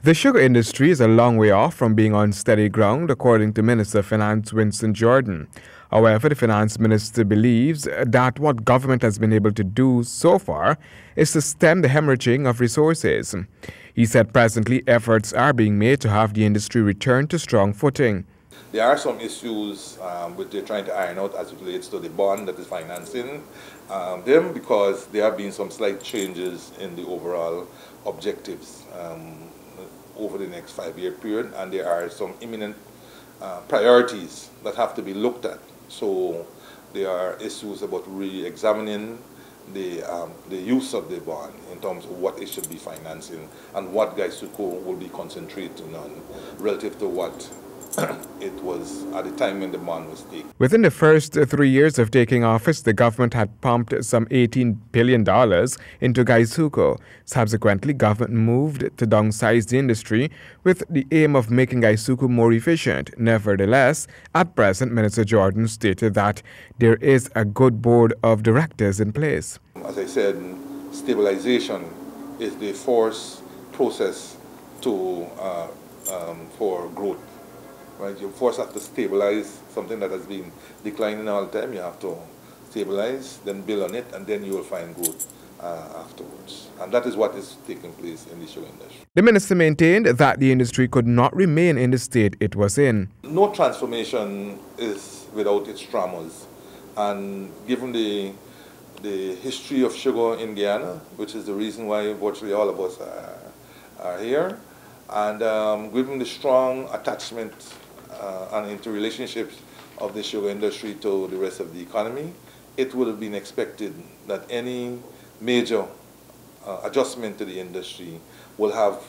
The sugar industry is a long way off from being on steady ground, according to Minister of Finance Winston Jordan. However, the finance minister believes that what government has been able to do so far is to stem the hemorrhaging of resources. He said presently efforts are being made to have the industry return to strong footing. There are some issues which they're trying to iron out as it relates to the bond that is financing them, because there have been some slight changes in the overall objectives over the next 5-year period, and there are some imminent priorities that have to be looked at. So there are issues about re-examining the use of the bond in terms of what it should be financing and what GAISUCO will be concentrating on relative to what it was at the time when the bond was taken. Within the first 3 years of taking office, the government had pumped some $18 billion into GAISUCO. Subsequently, government moved to downsize the industry with the aim of making GAISUCO more efficient. Nevertheless, at present, Minister Jordan stated that there is a good board of directors in place. As I said, stabilization is the force process for growth. Right? You first have to stabilize something that has been declining all the time. You have to stabilize, then build on it, and then you will find growth afterwards. And that is what is taking place in the sugar industry. The minister maintained that the industry could not remain in the state it was in. No transformation is without its traumas. And given the history of sugar in Guyana, which is the reason why virtually all of us are here, and given the strong attachment and interrelationships of the sugar industry to the rest of the economy, it would have been expected that any major adjustment to the industry will have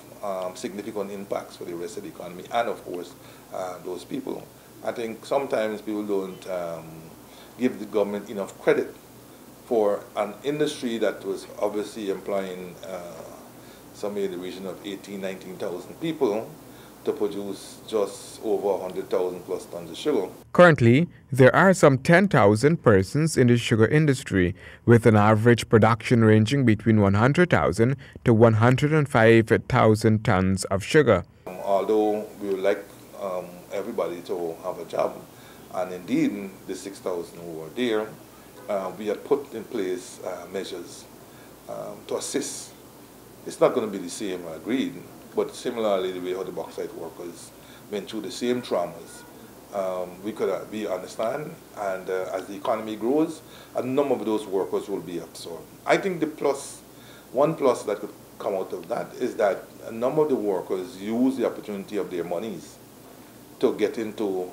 significant impacts for the rest of the economy and, of course, those people. I think sometimes people don't give the government enough credit for an industry that was obviously employing somewhere in the region of 18,000, 19,000 people to produce just over 100,000 plus tons of sugar. Currently, there are some 10,000 persons in the sugar industry, with an average production ranging between 100,000 to 105,000 tons of sugar. Although we would like everybody to have a job, and indeed the 6,000 who are there, we have put in place measures to assist. It's not going to be the same, agreed, but similarly the way how the bauxite workers went through the same traumas, we understand, and as the economy grows, a number of those workers will be absorbed. I think one plus that could come out of that is that a number of the workers use the opportunity of their monies to get into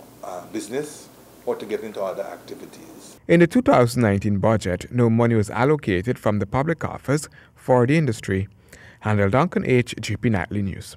business or to get into other activities. In the 2019 budget, no money was allocated from the public office for the industry. Handel Duncan, HGP Nightly News.